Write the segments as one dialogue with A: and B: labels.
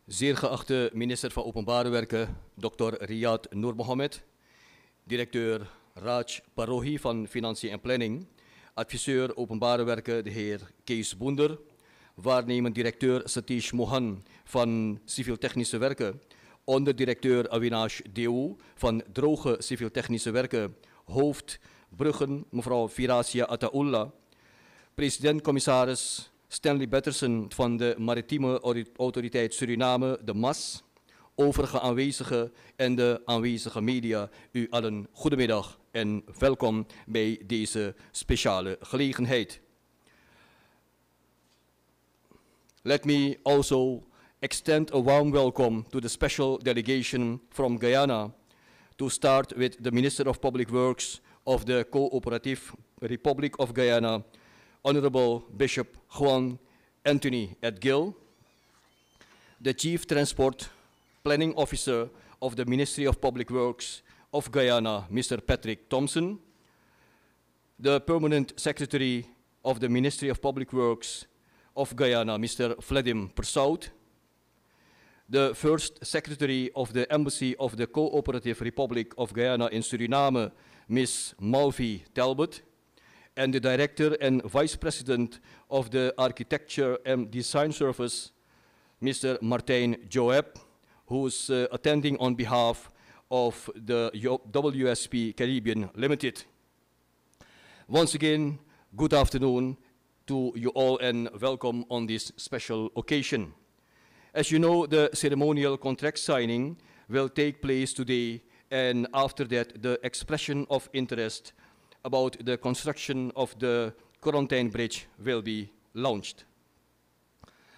A: Zeer geachte minister van Openbare Werken, Dr. Riyad Noor Mohammed, directeur Raj Parohi van Financiën en Planning, adviseur Openbare Werken, de heer Kees Boender, waarnemend directeur Satish Mohan van Civiel Technische Werken, onderdirecteur Avinash Deu van Droge Civiel Technische Werken, hoofd Bruggen, mevrouw Firasia Ataullah, president-commissaris Stanley Batterson van de Maritieme Autoriteit Suriname, de MAS, overige aanwezigen en de aanwezige media. U allen goedemiddag en welkom bij deze speciale gelegenheid. Let me also extend a warm welcome to the special delegation from Guyana to start with the Minister of Public Works of the Cooperative Republic of Guyana, Honorable Bishop Juan Anthony Edgill, the Chief Transport Planning Officer of the Ministry of Public Works of Guyana, Mr. Patrick Thompson, the Permanent Secretary of the Ministry of Public Works of Guyana, Mr. Vledim Persaud, the First Secretary of the Embassy of the Cooperative Republic of Guyana in Suriname, Ms. Malvi Talbot, and the Director and Vice President of the Architecture and Design Service, Mr. Martijn Joab, who is attending on behalf of the WSP Caribbean Limited. Once again, good afternoon to you all and welcome on this special occasion. As you know, the ceremonial contract signing will take place today, and after that, the expression of interest about the construction of the Corantijnrivier Bridge will be launched.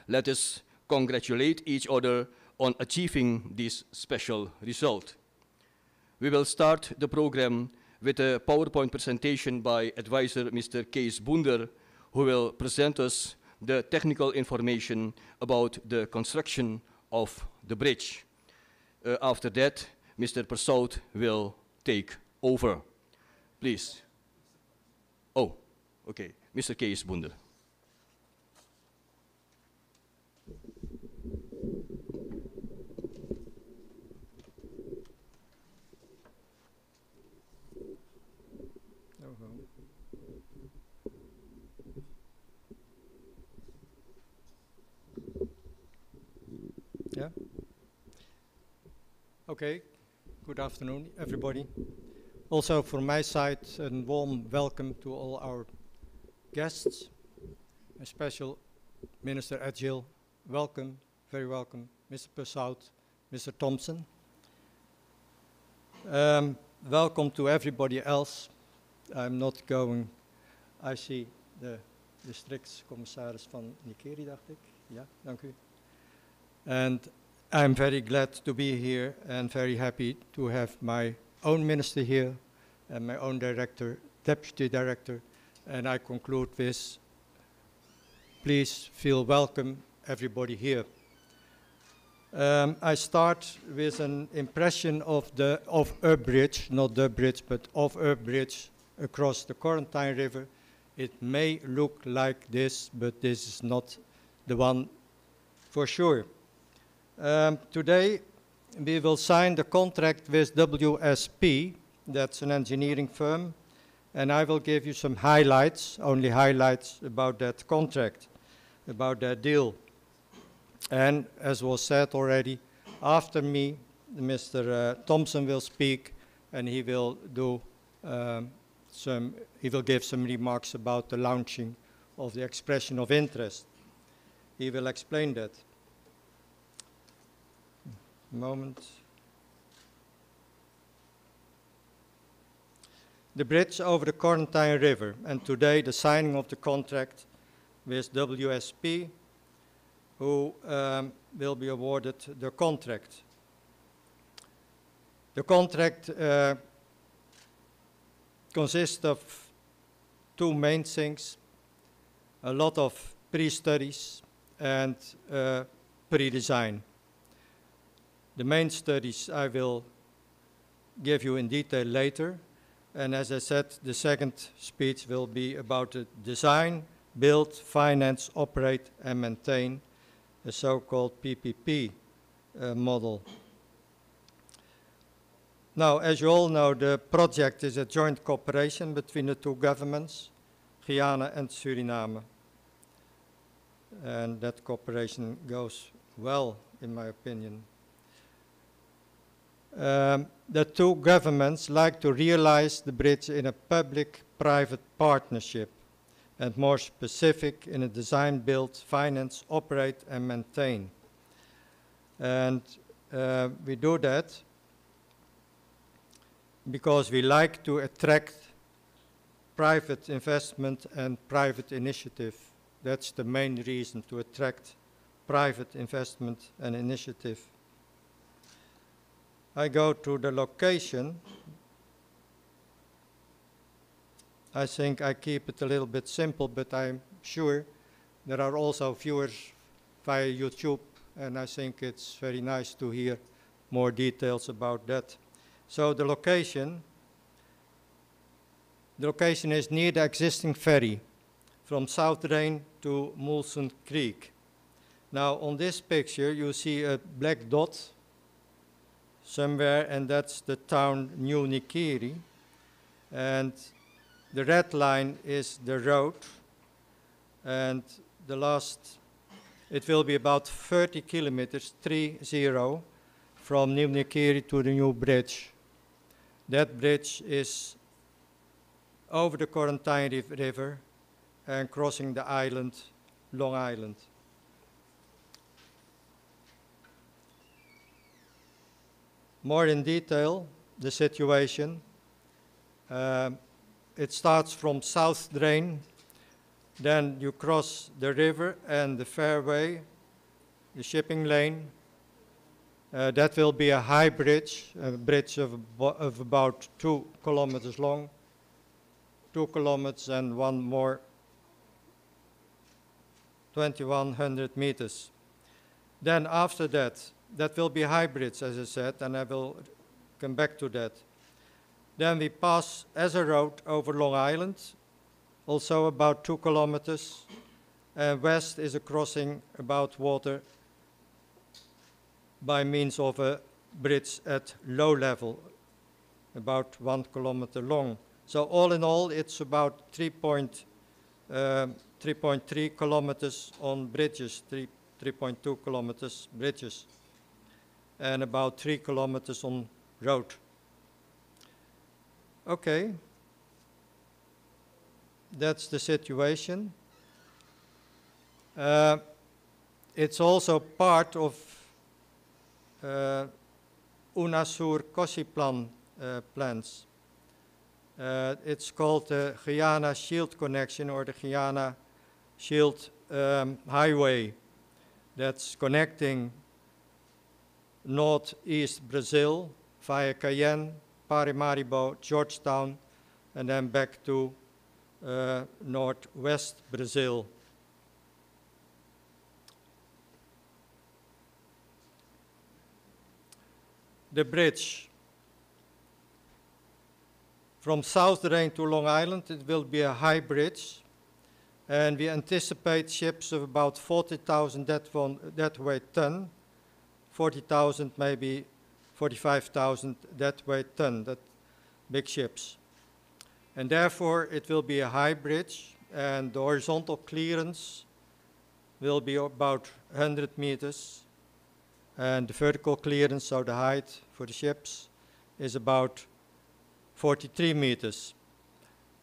A: Let us congratulate each other on achieving this special result. We will start the program with a PowerPoint presentation by advisor Mr. Kees Boender, who will present us the technical information about the construction of the bridge. After that, Mr. Persaud will take over. Please. Oh, okay. Mr. Kees Boender.
B: Yeah. Okay. Good afternoon, everybody. Also from my side, a warm welcome to all our guests. A special Minister Edgill, welcome, very welcome. Mr. Persaud, Mr. Thompson. Welcome to everybody else. I'm not going, I see de districtscommissaris van Nikeri, dacht ik. Ja, dank u. And I'm very glad to be here and very happy to have my own minister here and my own director, deputy director, and I conclude with, please feel welcome, everybody here. I start with an impression of a bridge, not the bridge, but of a bridge across the Corantijnrivier. It may look like this, but this is not the one for sure. Today, we will sign the contract with WSP, that's an engineering firm, and I will give you some highlights, only highlights about that contract, about that deal. And as was said already, after me, Mr. Thompson will speak, and he will do he will give some remarks about the launching of the expression of interest. He will explain that. Moment. The bridge over the Corantijnrivier, and today the signing of the contract with WSP, who will be awarded the contract. The contract consists of two main things: a lot of pre-studies and pre-design. The main studies I will give you in detail later, and as I said, the second speech will be about the design, build, finance, operate, and maintain, the so-called PPP model. Now, as you all know, the project is a joint cooperation between the two governments, Guyana and Suriname. And that cooperation goes well, in my opinion. The two governments like to realize the bridge in a public-private partnership, and more specific, in a design, build, finance, operate, and maintain. And we do that because we like to attract private investment and private initiative. That's the main reason, to attract private investment and initiative. I go to the location. I think I keep it a little bit simple, but I'm sure there are also viewers via YouTube, and I think it's very nice to hear more details about that. So the location is near the existing ferry from South Drain to Molson Creek. Now on this picture you see a black dot somewhere, and that's the town New Nikiri, and the red line is the road, and the last, it will be about 30 kilometers, 30, from New Nikiri to the new bridge. That bridge is over the Corantijnrivier and crossing the island, Long Island. More in detail, the situation. It starts from South Drain, then you cross the river and the fairway, the shipping lane. That will be a high bridge, a bridge of about 2 kilometers long, 2 kilometers and one more, 2,100 meters. Then after that, that will be high bridge, as I said, and I will come back to that. Then we pass as a road over Long Island, also about 2 kilometers. West is a crossing about water by means of a bridge at low level, about 1 kilometer long. So all in all, it's about 3.3 kilometers on bridges, 3.2 kilometers bridges, and about 3 kilometers on road. Okay, that's the situation. It's also part of UNASUR Kossiplan plans. It's called the Guyana Shield Connection, or the Guyana Shield Highway, that's connecting northeast Brazil via Cayenne, Paramaribo, Georgetown, and then back to northwest Brazil. The bridge from South Drain to Long Island, it will be a high bridge, and we anticipate ships of about 40,000 deadweight ton, 40,000 maybe 45,000 deadweight ton, that big ships. And therefore, it will be a high bridge, and the horizontal clearance will be about 100 meters, and the vertical clearance, so the height for the ships, is about 43 meters.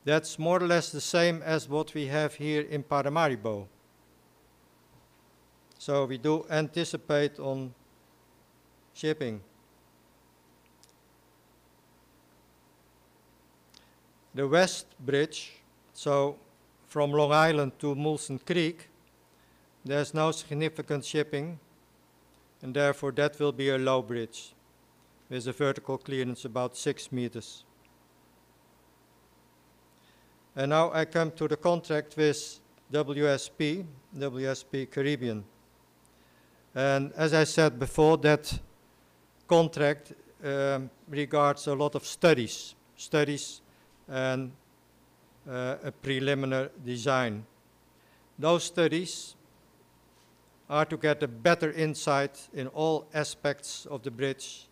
B: That's more or less the same as what we have here in Paramaribo. So we do anticipate on shipping. The West Bridge, so from Long Island to Molson Creek, there's no significant shipping, and therefore that will be a low bridge with a vertical clearance about 6 meters. And now I come to the contract with WSP Caribbean. And as I said before, that contract regards a lot of studies and a preliminary design. Those studies are to get a better insight in all aspects of the bridge,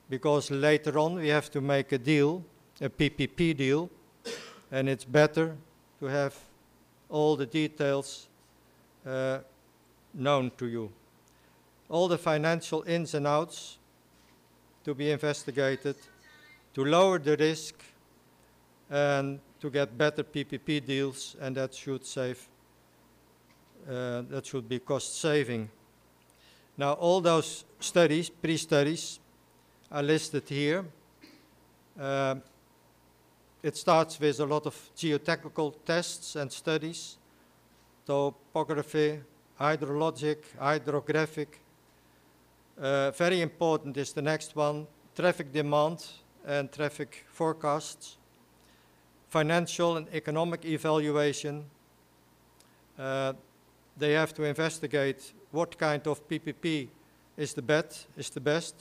B: because later on we have to make a deal, a PPP deal, and it's better to have all the details known to you. All the financial ins and outs to be investigated, to lower the risk and to get better PPP deals, and that should save, that should be cost saving. Now all those studies, pre-studies, are listed here. It starts with a lot of geotechnical tests and studies, topography, hydrologic, hydrographic. Very important is the next one, traffic demand and traffic forecasts, financial and economic evaluation. They have to investigate what kind of PPP is the best,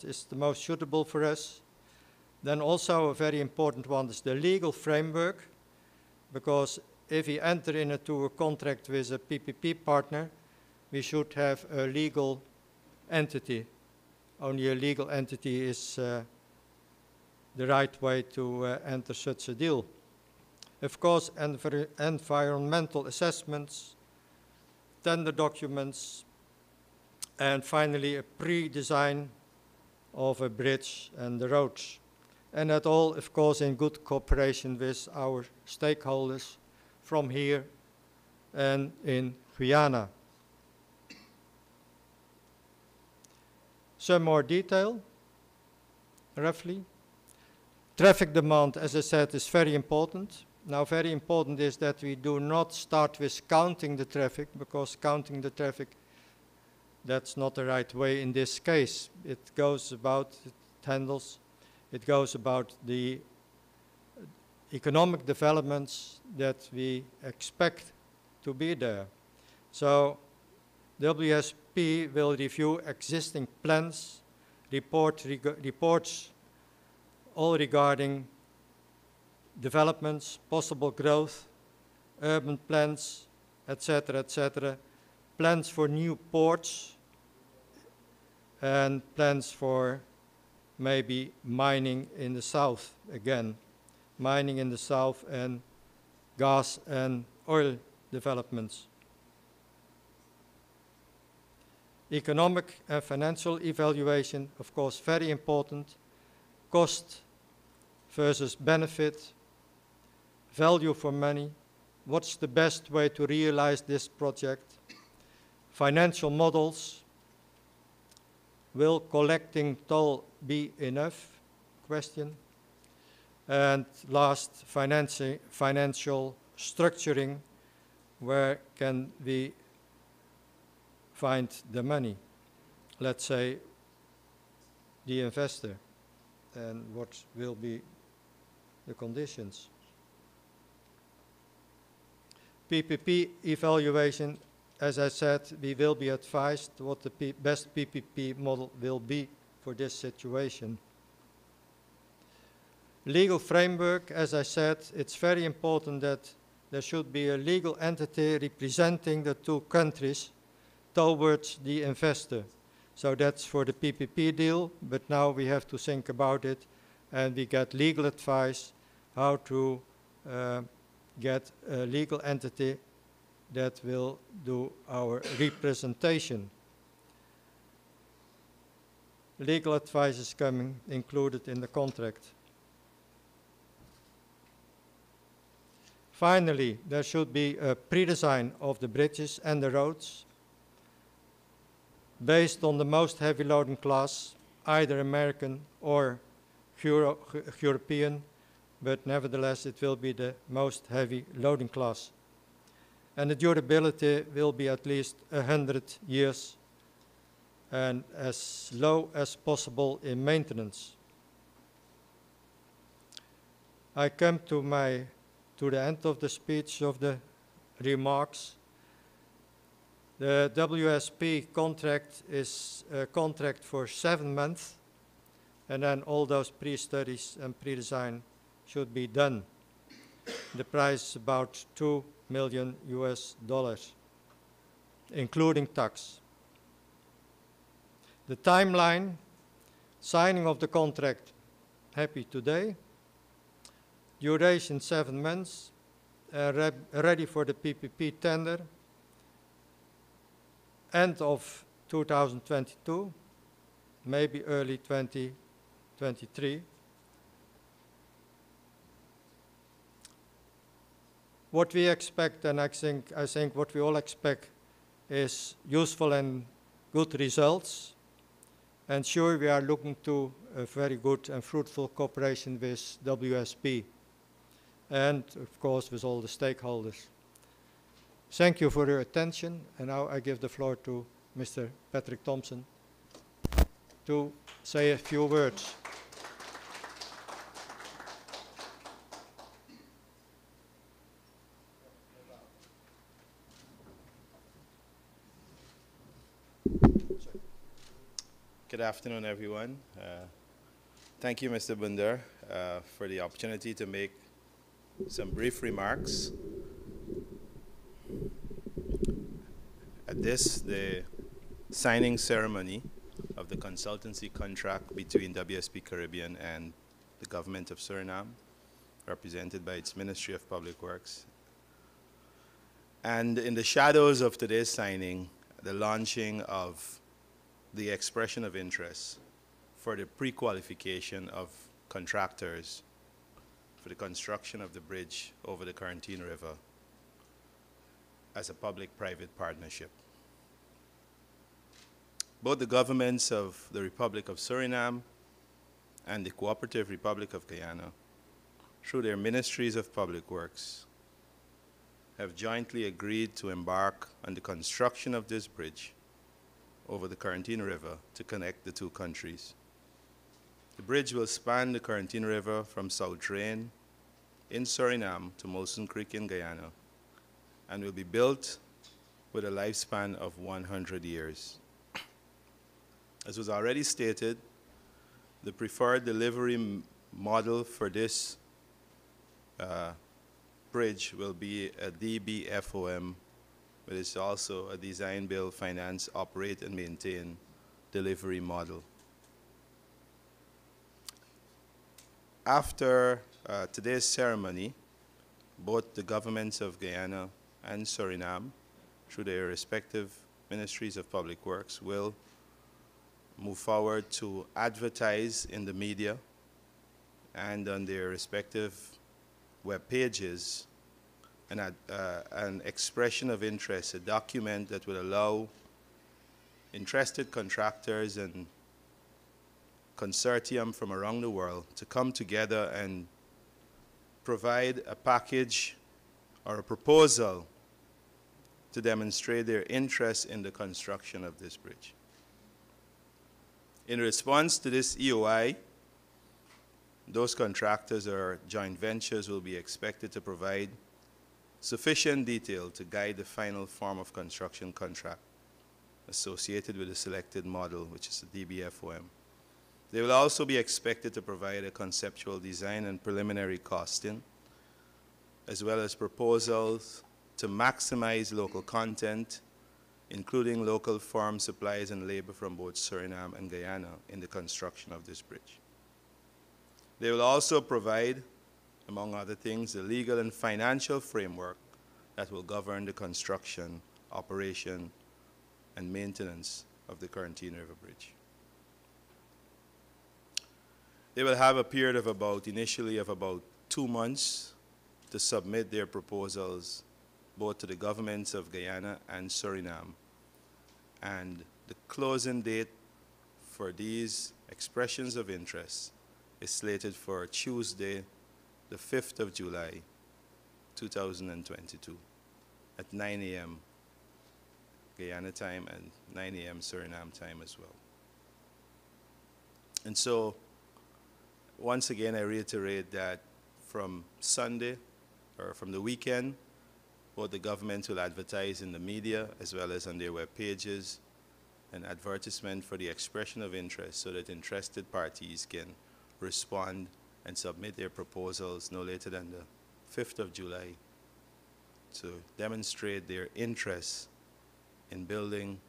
B: is the most suitable for us. Then also a very important one is the legal framework, because if we enter into a contract with a PPP partner, we should have a legal entity. Only a legal entity is the right way to enter such a deal. Of course, environmental assessments, tender documents, and finally a pre-design of a bridge and the roads. And that all, of course, in good cooperation with our stakeholders from here and in Guyana. Some more detail, roughly. Traffic demand, as I said, is very important. Now, very important is that we do not start with counting the traffic, because counting the traffic, that's not the right way in this case. It goes about, it goes about the economic developments that we expect to be there. So WSP will review existing plans, reports all regarding developments, possible growth, urban plans, etc., plans for new ports, and plans for maybe mining in the south again, mining in the south and gas and oil developments. Economic and financial evaluation, of course, very important. Cost versus benefit, value for money, what's the best way to realize this project, financial models, will collecting toll be enough? Question. And last, financial structuring, where can we find the money? Let's say the investor, and what will be the conditions. PPP evaluation, as I said, we will be advised what the best PPP model will be for this situation. Legal framework, as I said, it's very important that there should be a legal entity representing the two countries towards the investor. So that's for the PPP deal, but now we have to think about it, and we get legal advice how to get a legal entity that will do our representation. Legal advice is coming included in the contract. Finally, there should be a pre-design of the bridges and the roads based on the most heavy loading class, either American or European, but nevertheless it will be the most heavy loading class. And the durability will be at least 100 years and as low as possible in maintenance. I come to the end of the speech of the remarks. The WSP contract is a contract for 7 months, and then all those pre-studies and pre-design should be done. The price is about $2 million, including tax. The timeline, signing of the contract, happy today. Duration 7 months, ready for the PPP tender. End of 2022, maybe early 2023. What we expect, and I think what we all expect, is useful and good results. And sure, we are looking to a very good and fruitful cooperation with WSP, and of course with all the stakeholders. Thank you for your attention, and now I give the floor to Mr. Patrick Thompson to say a few words.
C: Good afternoon, everyone. Thank you, Mr. Bunder, for the opportunity to make some brief remarks. At this, the signing ceremony of the consultancy contract between WSP Caribbean and the government of Suriname, represented by its Ministry of Public Works. And in the shadows of today's signing, the launching of the expression of interest for the pre-qualification of contractors for the construction of the bridge over the Corantijnrivier River as a public-private partnership. Both the governments of the Republic of Suriname and the Cooperative Republic of Guyana, through their Ministries of Public Works, have jointly agreed to embark on the construction of this bridge over the Corantijnrivier River to connect the two countries. The bridge will span the Corantijnrivier River from South Drain in Suriname to Molson Creek in Guyana, and will be built with a lifespan of 100 years. As was already stated, the preferred delivery model for this bridge will be a DBFOM, but it's also a design, build, finance, operate, and maintain delivery model. After today's ceremony, both the governments of Guyana and Suriname, through their respective Ministries of Public Works, will move forward to advertise in the media and on their respective web pages an expression of interest, a document that will allow interested contractors and consortium from around the world to come together and provide a package or a proposal to demonstrate their interest in the construction of this bridge. In response to this EOI, those contractors or joint ventures will be expected to provide sufficient detail to guide the final form of construction contract associated with the selected model, which is the DBFOM. They will also be expected to provide a conceptual design and preliminary costing, as well as proposals to maximize local content including local farm supplies and labor from both Suriname and Guyana in the construction of this bridge. They will also provide, among other things, the legal and financial framework that will govern the construction, operation, and maintenance of the Corantijnrivier Bridge. They will have a period of initially of about 2 months to submit their proposals both to the governments of Guyana and Suriname. And the closing date for these expressions of interest is slated for Tuesday, the 5th of July, 2022, at 9 a.m. Guyana time and 9 a.m. Suriname time as well. And so, once again, I reiterate that from Sunday, or from the weekend, both the government will advertise in the media as well as on their web pages an advertisement for the expression of interest so that interested parties can respond and submit their proposals no later than the 5th of July to demonstrate their interest in building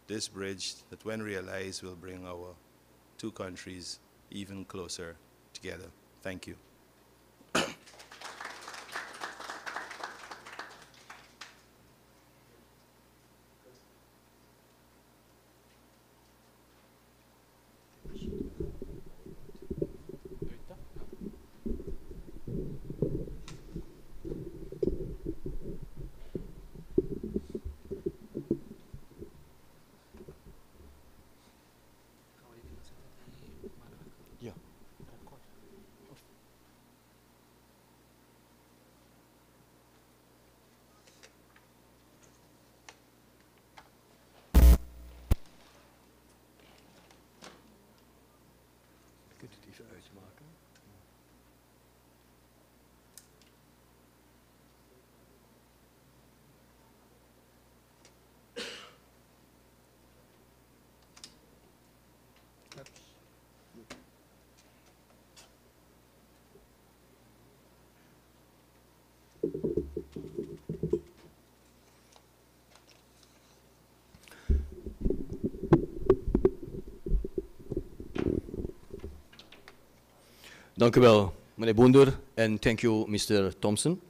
C: this bridge that, when realized, will bring our two countries even closer together. Thank you.
A: Dank u wel, meneer Boender, en thank you, Mr. Thompson.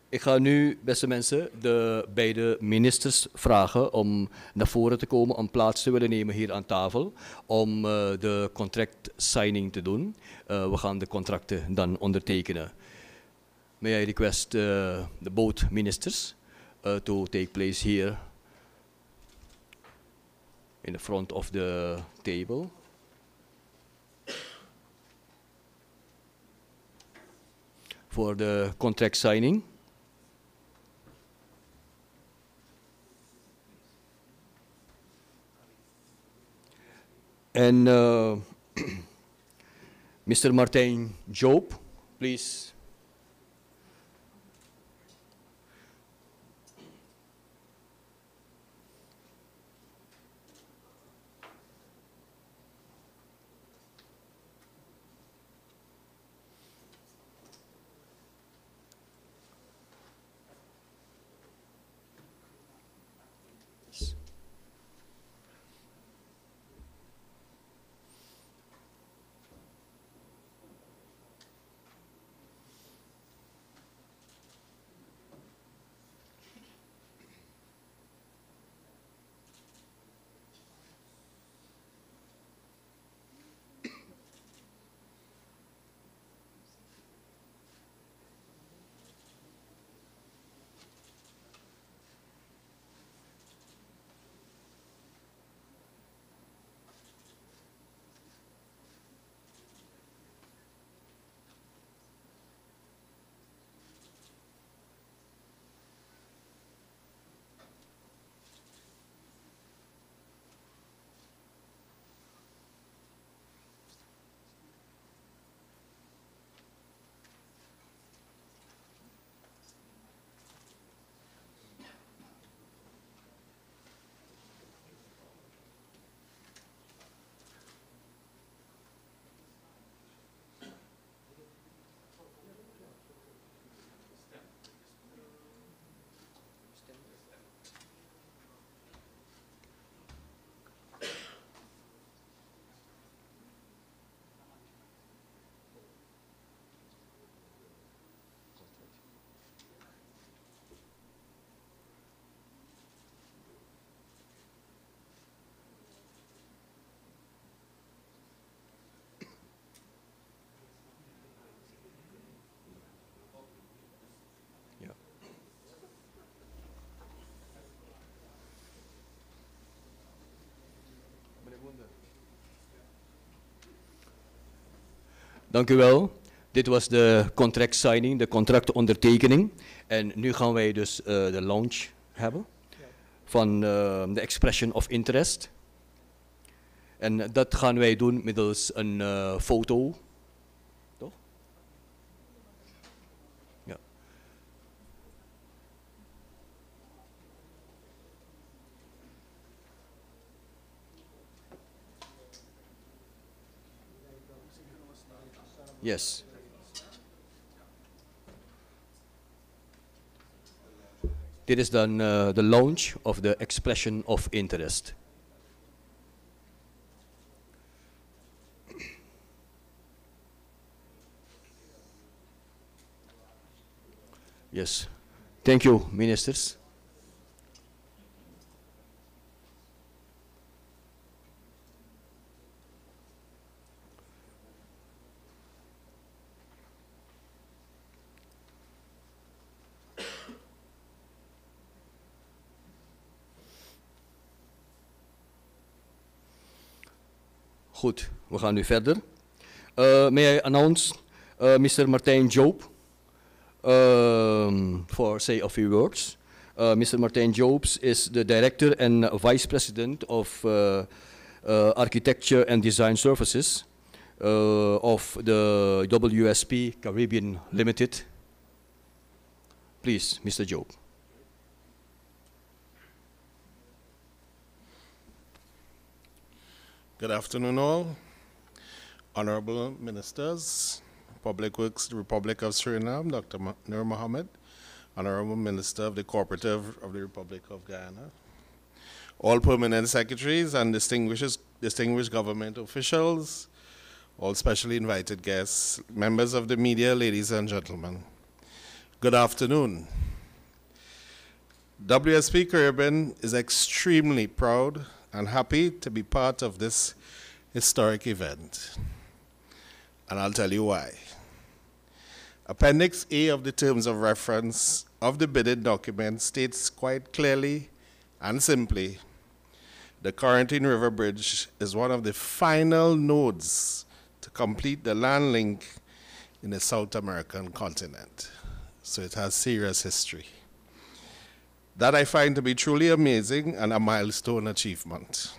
A: Ik ga nu, beste mensen, de beide ministers vragen om naar voren te komen, om plaats te willen nemen hier aan tafel, om de contract signing te doen. We gaan de contracten dan ondertekenen. May I request the both ministers to take place here in the front of the table. For the contract signing. And Mr. Martijn Joop, please. Dank u wel. Dit was de contract signing, de contractondertekening. En nu gaan wij dus de launch hebben van de expression of interest. En dat gaan wij doen middels een foto. Toch? Ja. Yes. Dit is dan de launch of the expression of interest. Yes. Thank you, ministers. Goed, we gaan nu verder. May I announce Mr. Martijn Joop for say a few words. Mr. Martijn Joops is the Director and Vice President of Architecture and Design Services of the WSP Caribbean Limited. Please, Mr. Joop.
D: Good afternoon all. Honorable Ministers, Public Works, the Republic of Suriname, Dr. Nur Mohammed, Honorable Minister of the Cooperative of the Republic of Guyana, all permanent secretaries and distinguished government officials, all specially invited guests, members of the media, ladies and gentlemen. Good afternoon. WSP Caribbean is extremely proud and happy to be part of this historic event. And I'll tell you why. Appendix A of the Terms of Reference of the bidding document states quite clearly and simply, the Corantijnrivier Bridge is one of the final nodes to complete the land link in the South American continent. So it has serious history. That I find to be truly amazing and a milestone achievement.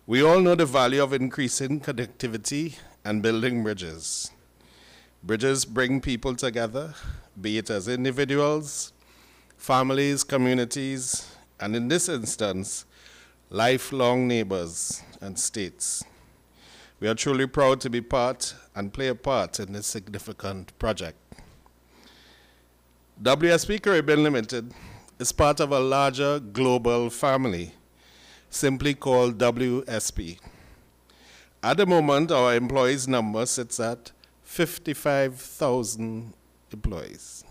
D: We all know the value of increasing connectivity and building bridges. Bridges bring people together, be it as individuals, families, communities, and in this instance, lifelong neighbors and states. We are truly proud to be part and play a part in this significant project. WSP Caribbean Limited is part of a larger global family, simply called WSP. At the moment, our employees number sits at 55,000 employees.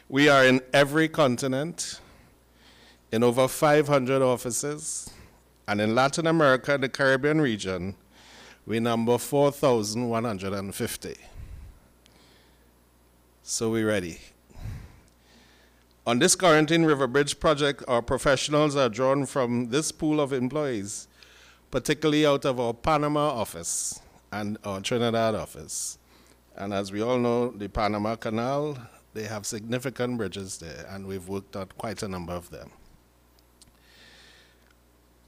D: We are in every continent, in over 500 offices, and in Latin America and the Caribbean region, we number 4,150. So we're ready. On this Corantijnrivier Bridge project, our professionals are drawn from this pool of employees, particularly out of our Panama office and our Trinidad office. And as we all know, the Panama Canal, they have significant bridges there, and we've worked on quite a number of them.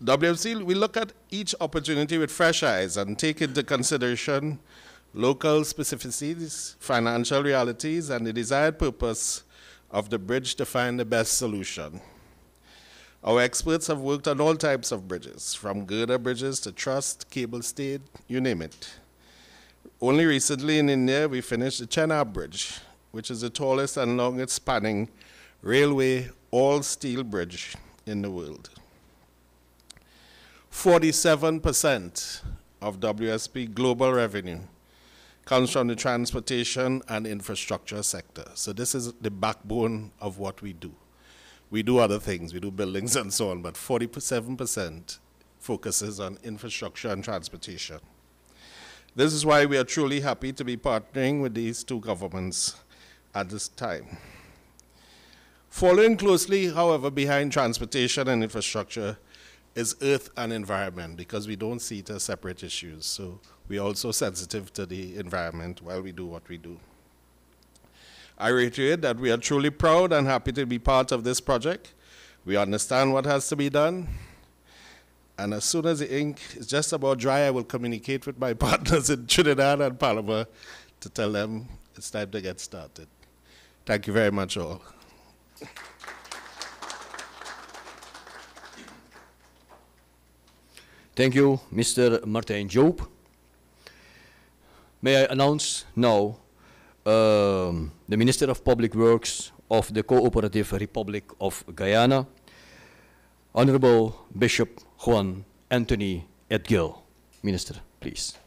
D: WFC, we look at each opportunity with fresh eyes and take into consideration local specificities, financial realities, and the desired purpose of the bridge to find the best solution. Our experts have worked on all types of bridges, from girder bridges to truss, cable stayed, you name it. Only recently in India, we finished the Chenab Bridge, which is the tallest and longest spanning railway all-steel bridge in the world. 47% of WSP global revenue comes from the transportation and infrastructure sector. So this is the backbone of what we do. We do other things, we do buildings and so on, but 47% focuses on infrastructure and transportation. This is why we are truly happy to be partnering with these two governments at this time. Following closely, however, behind transportation and infrastructure is earth and environment, because we don't see it as separate issues. So we're also sensitive to the environment while we do what we do. I reiterate that we are truly proud and happy to be part of this project. We understand what has to be done. And as soon as the ink is just about dry, I will communicate with my partners in Trinidad and Panama to tell them it's time to get started. Thank you very much, all.
A: Thank you, Mr. Martijn Joop. May I announce now the Minister of Public Works of the Cooperative Republic of Guyana, Honorable Bishop Juan Anthony Edgil. Minister, please.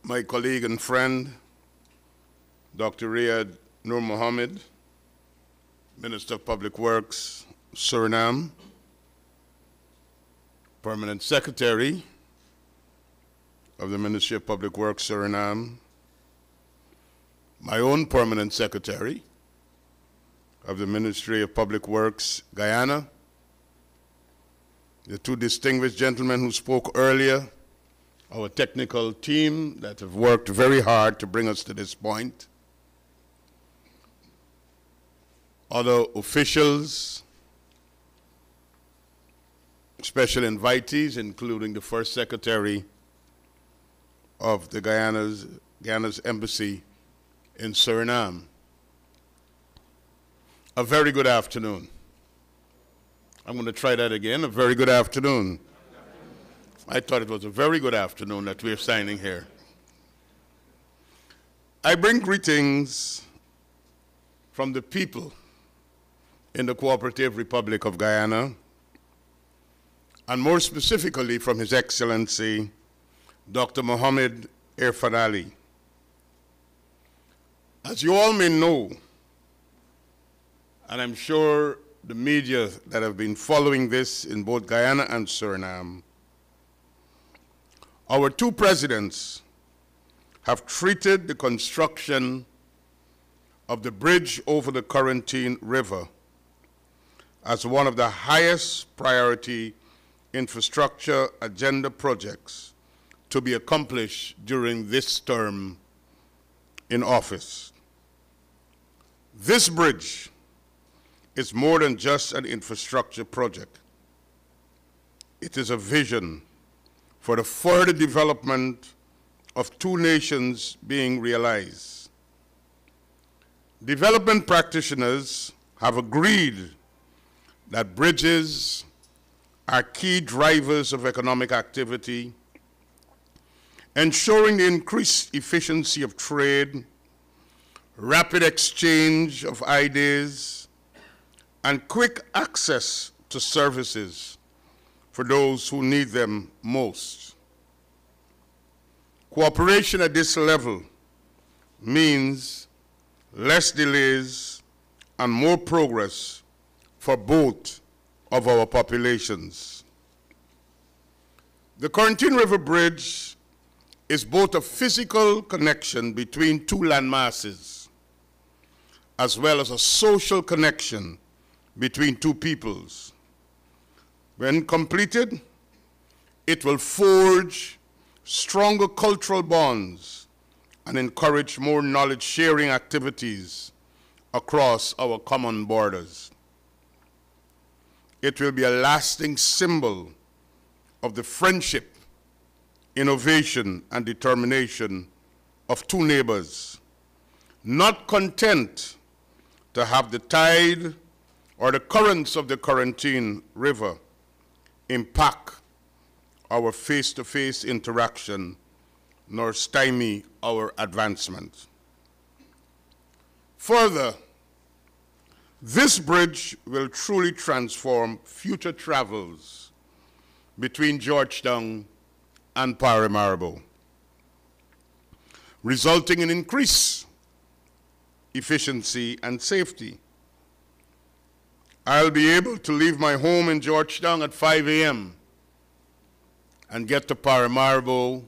E: My colleague and friend, Dr. Riyad Nur Mohammed, Minister of Public Works, Suriname, Permanent Secretary of the Ministry of Public Works, Suriname, my own Permanent Secretary of the Ministry of Public Works, Guyana, the two distinguished gentlemen who spoke earlier, our technical team that have worked very hard to bring us to this point, other officials, special invitees, including the First Secretary of the Guyana's Embassy in Suriname. A very good afternoon. I'm going to try that again. A very good afternoon. I thought it was a very good afternoon that we're signing here. I bring greetings from the people in the Cooperative Republic of Guyana, and more specifically from His Excellency, Dr. Mohamed Irfan Ali. As you all may know, and I'm sure the media that have been following this in both Guyana and Suriname, our two presidents have treated the construction of the bridge over the Corantijnrivier River as one of the highest priority infrastructure agenda projects to be accomplished during this term in office. This bridge is more than just an infrastructure project. It is a vision for the further development of two nations being realized. Development practitioners have agreed that bridges are key drivers of economic activity, ensuring the increased efficiency of trade, rapid exchange of ideas, and quick access to services for those who need them most. Cooperation at this level means less delays and more progress for both of our populations. The Corantijnrivier Bridge is both a physical connection between two land masses, as well as a social connection between two peoples. When completed, it will forge stronger cultural bonds and encourage more knowledge-sharing activities across our common borders. It will be a lasting symbol of the friendship, innovation, and determination of two neighbors, not content to have the tide or the currents of the Corantijnrivier River impact our face-to-face interaction, nor stymie our advancement. Further, this bridge will truly transform future travels between Georgetown and Paramaribo, resulting in increased efficiency and safety. I'll be able to leave my home in Georgetown at 5 a.m. and get to Paramaribo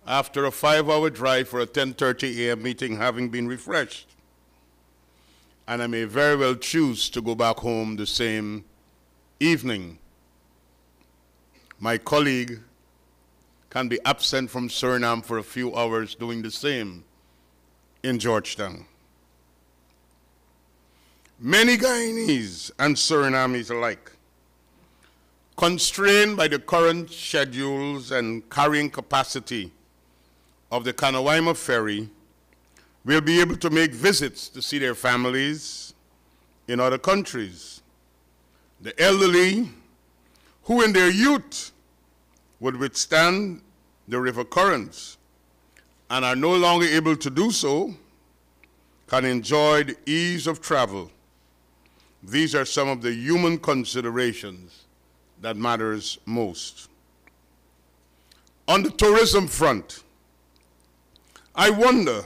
E: after a 5-hour drive for a 10:30 a.m. meeting, having been refreshed. And I may very well choose to go back home the same evening. My colleague can be absent from Suriname for a few hours doing the same in Georgetown. Many Guyanese and Surinamese alike, constrained by the current schedules and carrying capacity of the Kanawaima ferry, will be able to make visits to see their families in other countries. The elderly, who in their youth would withstand the river currents and are no longer able to do so, can enjoy the ease of travel. These are some of the human considerations that matters most. On the tourism front, I wonder,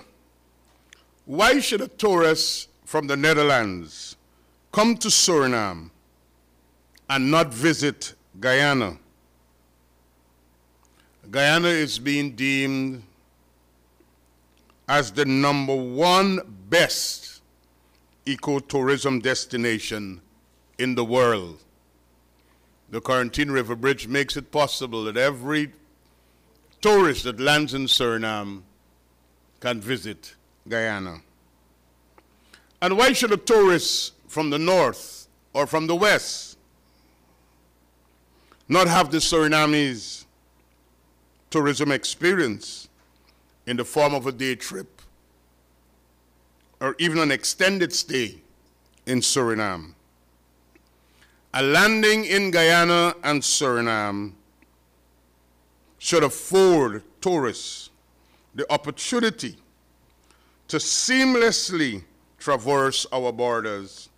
E: why should a tourist from the Netherlands come to Suriname and not visit Guyana? Guyana is being deemed as the #1 best ecotourism destination in the world. The Corantijnrivier Bridge makes it possible that every tourist that lands in Suriname can visit Guyana. And why should a tourist from the north or from the west not have the Surinamese tourism experience in the form of a day trip or even an extended stay in Suriname? A landing in Guyana and Suriname should afford tourists the opportunity to seamlessly traverse our borders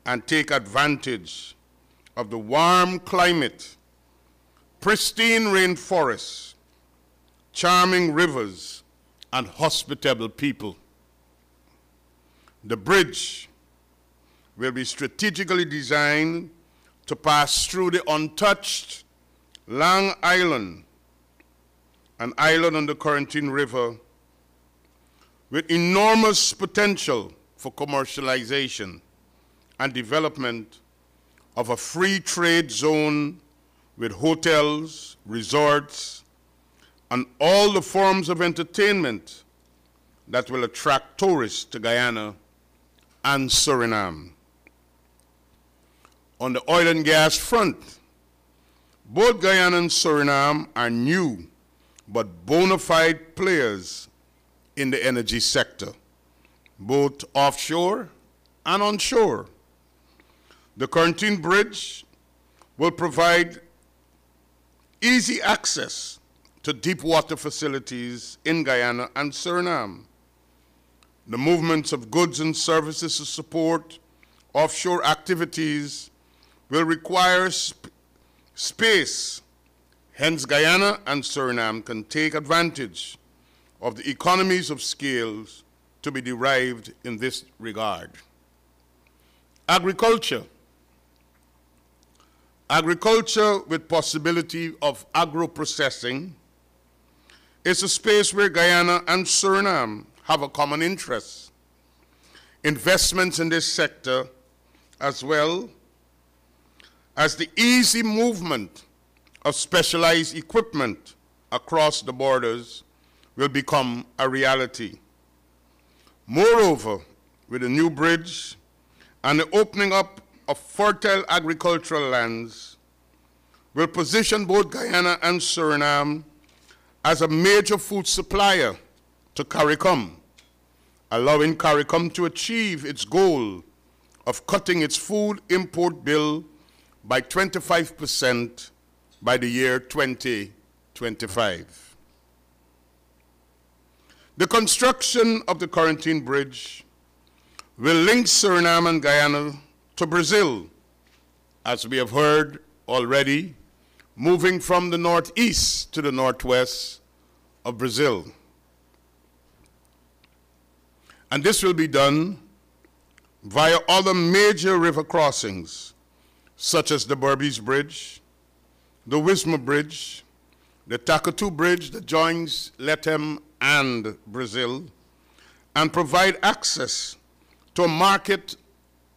E: and take advantage of the warm climate, pristine rainforests, charming rivers, and hospitable people. The bridge will be strategically designed to pass through the untouched Lang Island, an island on the Corantijnrivier River with enormous potential for commercialization and development of a free trade zone with hotels, resorts, and all the forms of entertainment that will attract tourists to Guyana and Suriname. On the oil and gas front, both Guyana and Suriname are new but bona fide players in the energy sector, both offshore and onshore. The Corantijnrivier Bridge will provide easy access to deep water facilities in Guyana and Suriname. The movements of goods and services to support offshore activities will require space. Hence, Guyana and Suriname can take advantage of the economies of scale to be derived in this regard. Agriculture. Agriculture with possibility of agro-processing is a space where Guyana and Suriname have a common interest. Investments in this sector, as well as the easy movement of specialized equipment across the borders, will become a reality. Moreover, with the new bridge and the opening up of fertile agricultural lands, will position both Guyana and Suriname as a major food supplier to CARICOM, allowing CARICOM to achieve its goal of cutting its food import bill by 25% by the year 2025. The construction of the Corantijnrivier Bridge will link Suriname and Guyana to Brazil, as we have heard already, moving from the northeast to the northwest of Brazil. And this will be done via other major river crossings, such as the Berbice Bridge, the Wisma Bridge, the Takatu Bridge that joins Lethem and Brazil, and provide access to a market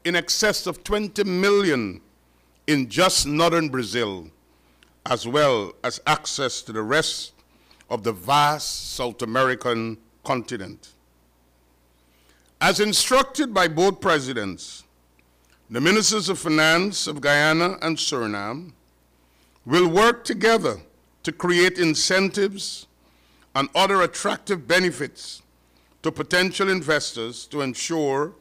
E: in excess of 20 million in just northern Brazil, as well as access to the rest of the vast South American continent. As instructed by both presidents, the ministers of finance of Guyana and Suriname will work together to create incentives and other attractive benefits to potential investors to ensure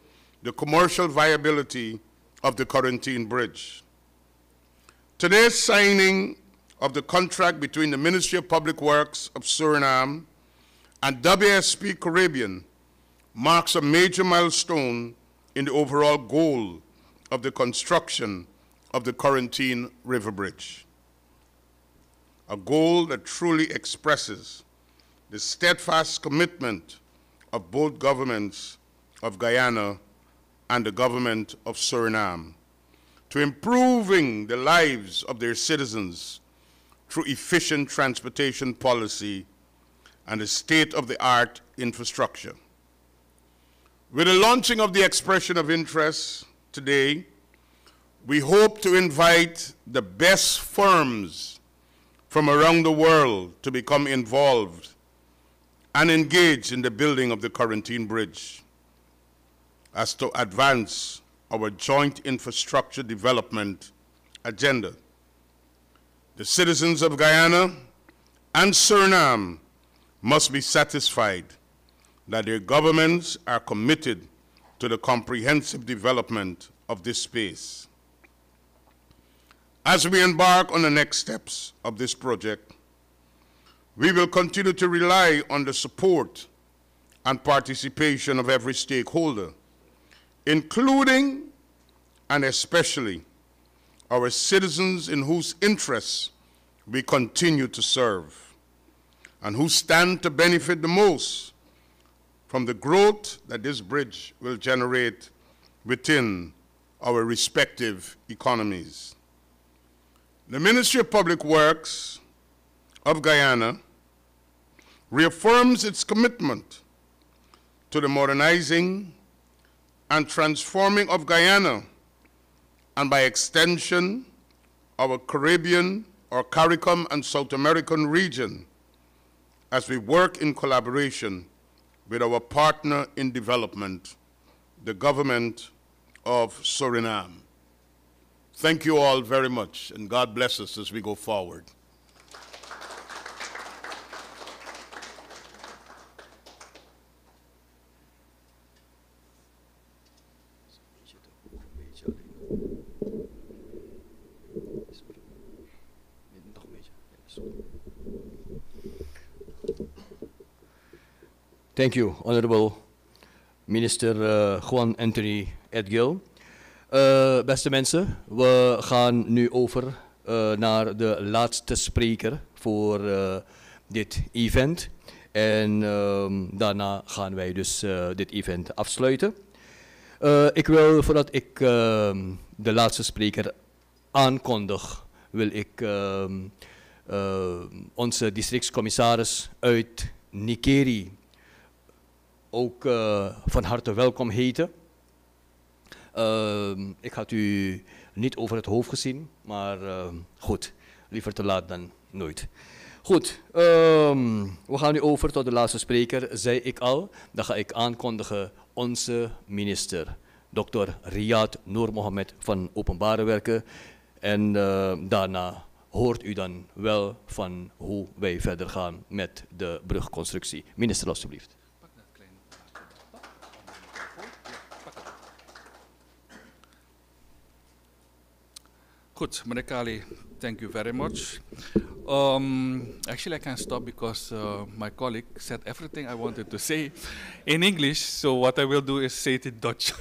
E: the commercial viability of the Corantijnrivier Bridge. Today's signing of the contract between the Ministry of Public Works of Suriname and WSP Caribbean marks a major milestone in the overall goal of the construction of the Corantijnrivier Bridge, a goal that truly expresses the steadfast commitment of both governments of Guyana and the government of Suriname to improving the lives of their citizens through efficient transportation policy and a state-of-the-art infrastructure. With the launching of the expression of interest today, we hope to invite the best firms from around the world to become involved and engage in the building of the Corantijnrivier Bridge as to advance our joint infrastructure development agenda. The citizens of Guyana and Suriname must be satisfied that their governments are committed to the comprehensive development of this space. As we embark on the next steps of this project, we will continue to rely on the support and participation of every stakeholder, including and especially our citizens in whose interests we continue to serve and who stand to benefit the most from the growth that this bridge will generate within our respective economies. The Ministry of Public Works of Guyana reaffirms its commitment to the modernizing and transforming of Guyana, and by extension, our Caribbean or CARICOM and South American region, as we work in collaboration with our partner in development, the government of Suriname. Thank you all very much, and God bless us as we go forward.
A: Thank you, Honorable Minister Juan Anthony Edgil. Beste mensen, we gaan nu over naar de laatste spreker voor dit event. En daarna gaan wij dus dit event afsluiten. Ik wil, voordat ik de laatste spreker aankondig, wil ik onze districtscommissaris uit Nikeri ook van harte welkom heten. Ik had u niet over het hoofd gezien, maar goed, liever te laat dan nooit. Goed, we gaan nu over tot de laatste spreker, zei ik al. Dan ga ik aankondigen onze minister, Dr. Riyad Noor Mohammed van Openbare Werken. En daarna hoort u dan wel van hoe wij verder gaan met de brugconstructie. Minister, alstublieft.
F: Goed, meneer Kali, thank you very much. Actually, I can stop because my colleague said everything I wanted to say in English, so what I will do is say it in Dutch.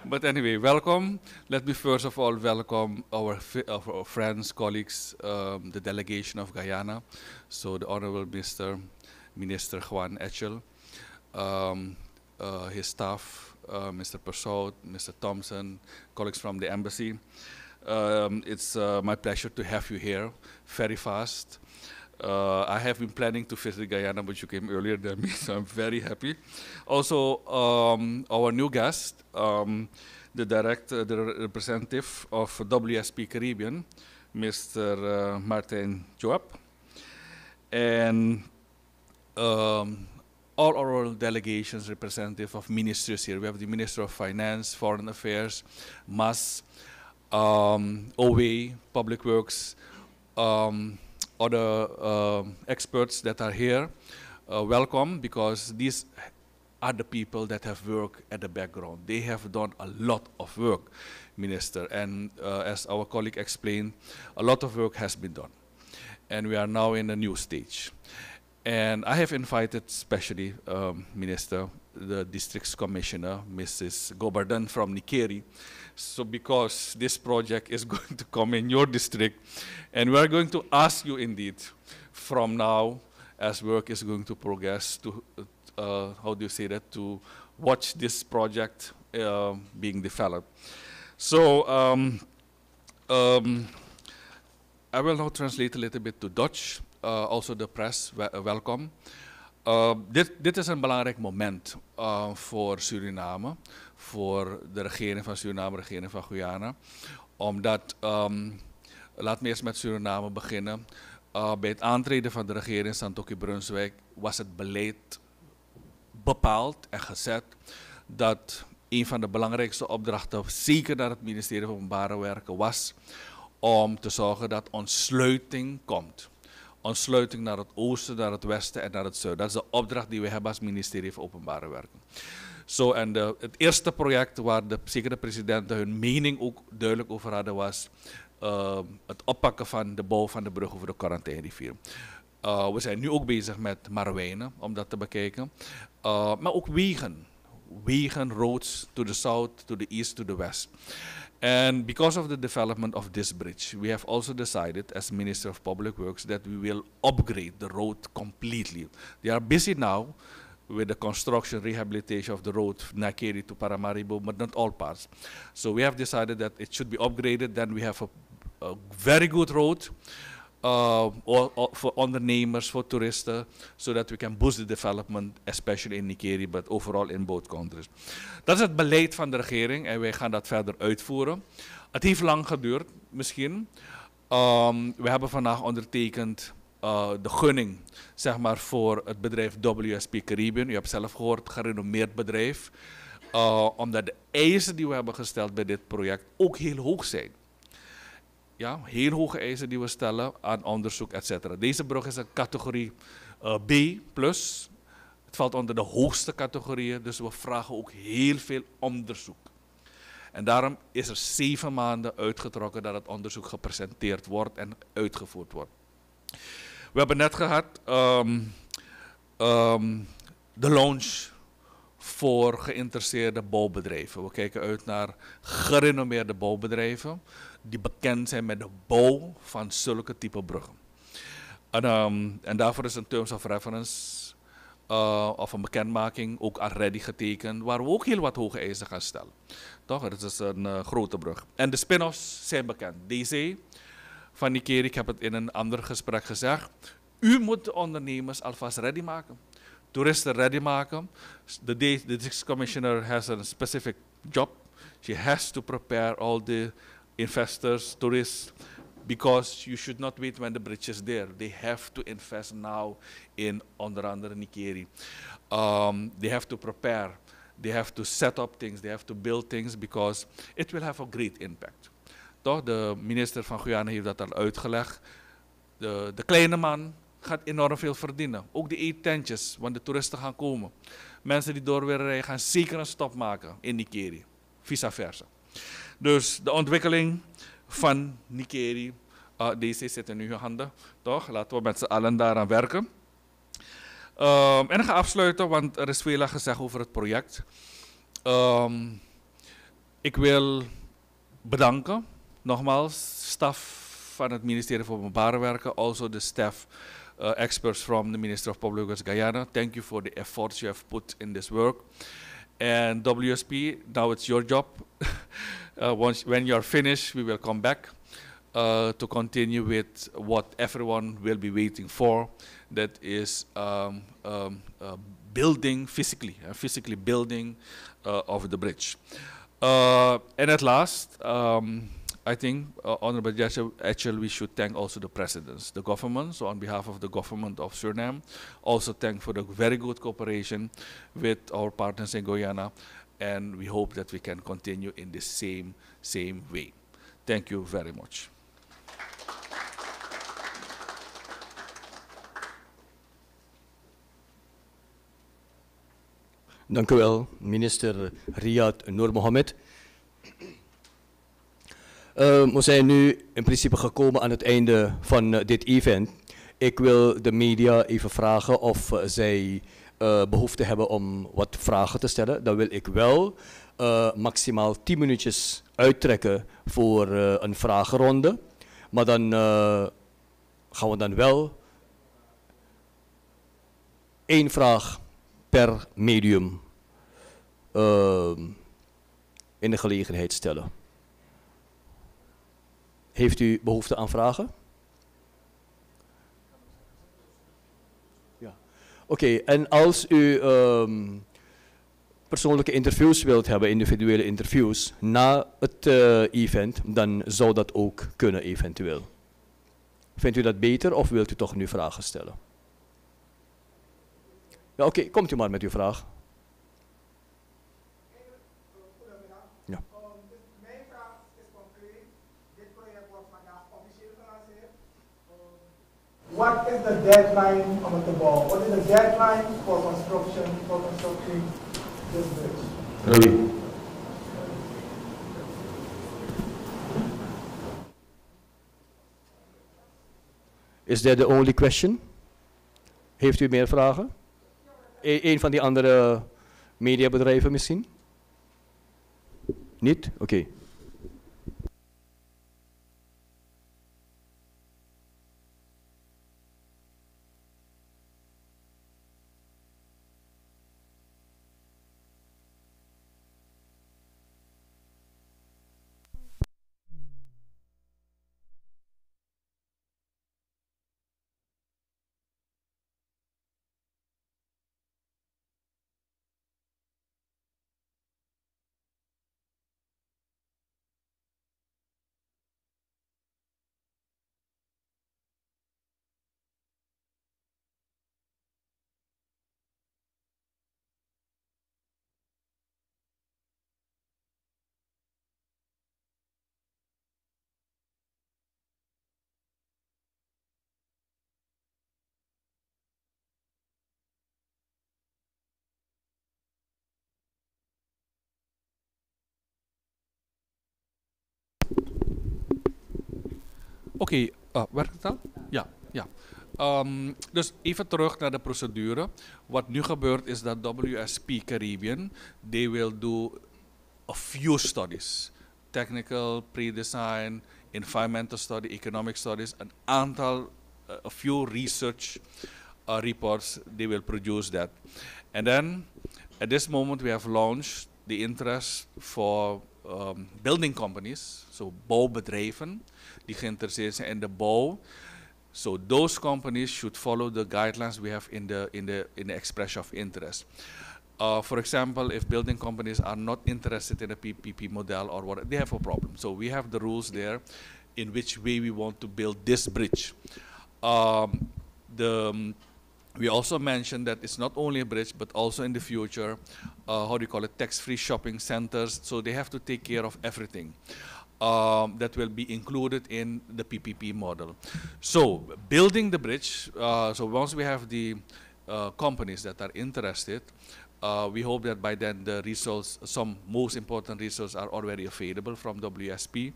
F: But anyway, welcome. Let me first of all welcome our friends, colleagues, the delegation of Guyana, so the Honorable Minister Juan Edgil, his staff, Mr. Persaud, Mr. Thompson, colleagues from the embassy. It's my pleasure to have you here very fast. I have been planning to visit Guyana, but you came earlier than me, so I'm very happy. Also, our new guest, the representative of WSP Caribbean, Mr. Martin Joab, and all our delegations, representative of ministries here. We have the Minister of Finance, Foreign Affairs, MAS, OWA, Public Works, other experts that are here. Welcome, because these are the people that have worked at the background. They have done a lot of work, Minister, and as our colleague explained, a lot of work has been done. And we are now in a new stage. And I have invited specially, Minister, the District's Commissioner, Mrs. Gobardan from Nikeri. So because this project is going to come in your district, and we are going to ask you indeed, from now, as work is going to progress, to, how do you say that, to watch this project being developed. So I will now translate a little bit to Dutch. Also the press, welkom. Dit is een belangrijk moment voor Suriname, voor de regering van Suriname, de regering van Guyana. Omdat, laten we eerst met Suriname beginnen. Bij het aantreden van de regering in Santoki-Brunswijk was het beleid bepaald en gezet dat een van de belangrijkste opdrachten, zeker naar het ministerie van Openbare Werken, was om te zorgen dat ontsluiting komt. Ontsluiting naar het oosten, naar het westen en naar het zuiden. Dat is de opdracht die we hebben als ministerie van Openbare Werken. Zo, en het eerste project waar zeker de presidenten hun mening ook duidelijk over hadden was het oppakken van de bouw van de brug over de Corantijnrivier. We zijn nu ook bezig met Marwijnen om dat te bekijken. Maar ook wegen. Wegen, roads to the south, to the east, to the west. And because of the development of this bridge, we have also decided as Minister of Public Works that we will upgrade the road completely. They are busy now with the construction, rehabilitation of the road Nakeri to Paramaribo, but not all parts. So we have decided that it should be upgraded. Then we have a very good road for ondernemers, for toeristen, so that we can boost the development, especially in Nikeri, but overall in both countries. Dat is het beleid van de regering en wij gaan dat verder uitvoeren. Het heeft lang geduurd, misschien. We hebben vandaag ondertekend de gunning, zeg maar, voor het bedrijf WSP Caribbean. U hebt zelf gehoord, gerenommeerd bedrijf. Omdat de eisen die we hebben gesteld bij dit project ook heel hoog zijn. Ja, heel hoge eisen die we stellen aan onderzoek, etc. Deze brug is een categorie B+. Het valt onder de hoogste categorieën, dus we vragen ook heel veel onderzoek. En daarom is er 7 maanden uitgetrokken dat het onderzoek gepresenteerd wordt en uitgevoerd wordt. We hebben net gehad de launch voor geïnteresseerde bouwbedrijven. We kijken uit naar gerenommeerde bouwbedrijven die bekend zijn met de bouw van zulke type bruggen. En daarvoor is een Terms of Reference of een bekendmaking ook already getekend, waar we ook heel wat hoge eisen gaan stellen. Toch? Het is een grote brug. En de spin-offs zijn bekend. DC van Nikeri, ik heb het in een ander gesprek gezegd. U moet de ondernemers alvast ready maken. Toeristen ready maken. The District Commissioner has a specific job. She has to prepare all the investors, tourists, because you should not wait when the bridge is there. They have to invest now in onder andere Nikeri. They have to prepare. They have to set up things. They have to build things because it will have a great impact. Toch? De minister van Guyana heeft dat al uitgelegd. De kleine man gaat enorm veel verdienen. Ook de eettentjes, want de toeristen gaan komen. Mensen die door willen rijden gaan zeker een stop maken in Nikeri. Vice versa. Dus de ontwikkeling van Nikeri, deze zit in uw handen, toch? Laten we met z'n allen daaraan werken. En ik ga afsluiten, want er is veel gezegd over het project. Ik wil bedanken, nogmaals, staf van het ministerie van Openbare Werken, also the staff experts from the Ministry of Public Works Guyana. Thank you for the efforts you have put in this work. And WSP, now it's your job. When you're finished, we will come back to continue with what everyone will be waiting for. That is building physically building of the bridge. And at last, I think, Honorable Judge, actually we should thank also the presidents, the government. So on behalf of the government of Suriname, also thank for the very good cooperation with our partners in Guyana. And we hope that we can continue in the same way. Thank you very much.
A: Dank u wel, minister Riyad Noor Mohammed. We zijn nu in principe gekomen aan het einde van dit event. Ik wil de media even vragen of zij behoefte hebben om wat vragen te stellen. Dan wil ik wel maximaal 10 minuutjes uittrekken voor een vragenronde. Maar dan gaan we dan wel 1 vraag per medium in de gelegenheid stellen. Heeft u behoefte aan vragen? Ja. Oké, en als u persoonlijke interviews wilt hebben, individuele interviews, na het event, dan zou dat ook kunnen eventueel. Vindt u dat beter of wilt u toch nu vragen stellen? Ja, oké, komt u maar met uw vraag. Ja.
G: Mijn vraag is concreet. Dit project wordt vandaag officieel gelanceerd. What is the deadline om het te bouwen? What is the deadline for constructing this bridge?
A: Ravi. Is that the only question? Heeft u meer vragen? Een van die andere mediabedrijven misschien? Niet? Oké.
F: Oké, werkt het al? Ja, ja. Dus even terug naar de procedure. Wat nu gebeurt is dat WSP Caribbean, they will do a few studies. Technical, pre-design, environmental study, economic studies, een aantal, a few research reports, they will produce that. And then, at this moment we have launched the interest for building companies, so bouwbedrijven, die geïnteresseerd zijn in de bouw. So those companies should follow the guidelines we have in the expression of interest. For example, if building companies are not interested in a PPP model or what, they have a problem. So we have the rules there in which way we want to build this bridge. We also mentioned that it's not only a bridge, but also in the future, how do you call it, tax-free shopping centers. So they have to take care of everything. That will be included in the PPP model. So building the bridge, so once we have the companies that are interested, we hope that by then the results, some most important results are already available from WSP.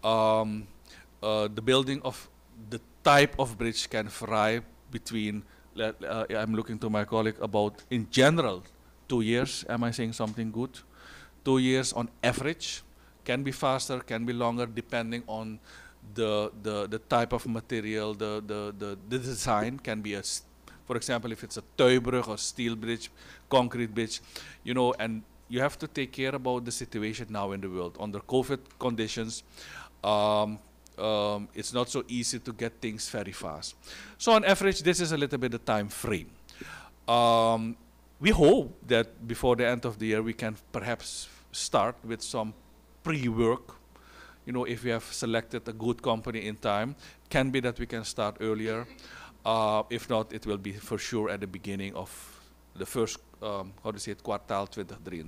F: The building of the type of bridge can vary between, I'm looking to my colleague, about in general 2 years. Am I saying something good? 2 years on average. Can be faster, can be longer, depending on the type of material, the design. Can be a For example, if it's a tuibrug or steel bridge, concrete bridge, you know, and you have to take care about the situation now in the world. Under COVID conditions, it's not so easy to get things very fast. So on average, this is a little bit the time frame. We hope that before the end of the year, we can perhaps start with some pre-work. You know, if we have selected a good company in time, can be that we can start earlier. If not, it will be for sure at the beginning of the first, kwartaal 2023.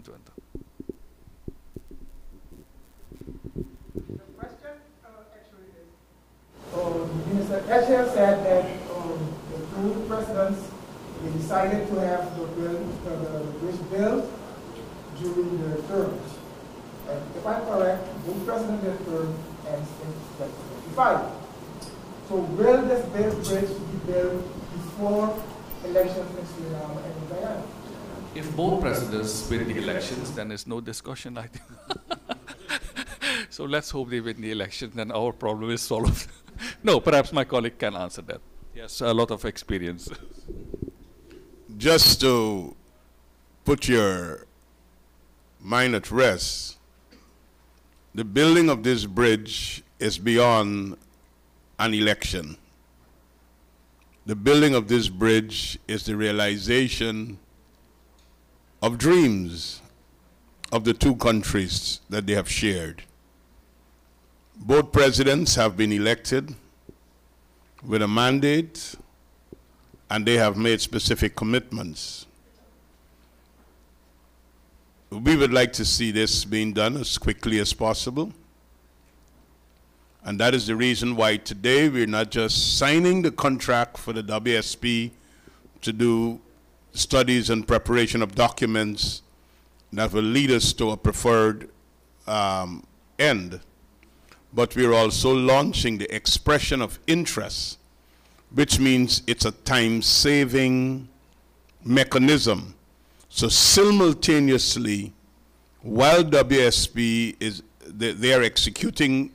G: The question actually is, Minister Escher said that the two presidents they decided to have the bridge built during their terms. And if I'm correct, both presidents' term ends in 2025. So will this bridge be built before elections in Suriname and in Guyana?
F: If both presidents win the elections, then there's no discussion, I think. So let's hope they win the election, then our problem is solved. No, perhaps my colleague can answer that. Yes, a lot of experience.
E: Just to put your mind at rest, the building of this bridge is beyond an election. The building of this bridge is the realization of dreams of the two countries that they have shared. Both presidents have been elected with a mandate, and they have made specific commitments. We would like to see this being done as quickly as possible. And that is the reason why today we're not just signing the contract for the WSP to do studies and preparation of documents that will lead us to a preferred end, but we're also launching the expression of interest, which means it's a time-saving mechanism. So simultaneously, while WSP they are executing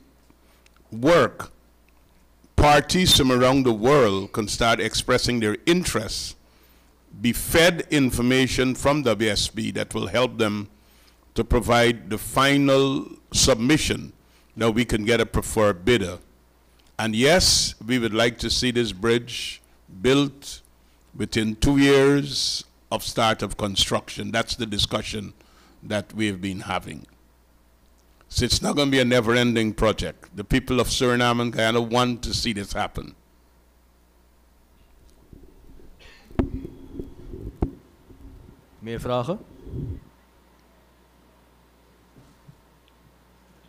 E: work, parties from around the world can start expressing their interests, be fed information from WSP that will help them to provide the final submission that we can get a preferred bidder. And yes, we would like to see this bridge built within 2 years of start of construction. That's the discussion that we've been having. So it's not going to be a never-ending project. The people of Suriname and Guyana want to see this happen.
A: Meer vragen?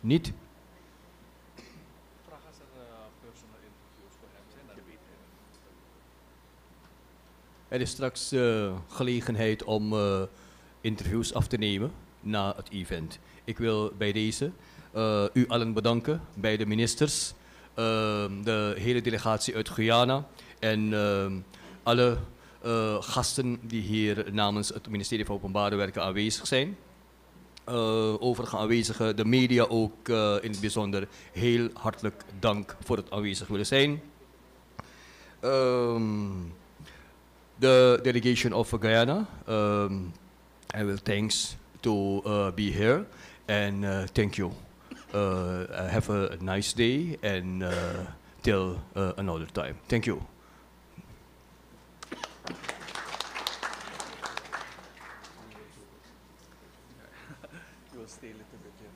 A: Niet? Er is straks gelegenheid om interviews af te nemen na het event. Ik wil bij deze u allen bedanken, bij de ministers, de hele delegatie uit Guyana en alle gasten die hier namens het ministerie van Openbare Werken aanwezig zijn. Overige aanwezigen, de media ook in het bijzonder, heel hartelijk dank voor het aanwezig willen zijn. The delegation of Guyana, I will thanks to be here and thank you. Have a nice day and till another time. Thank you.
F: You will stay a little bit here.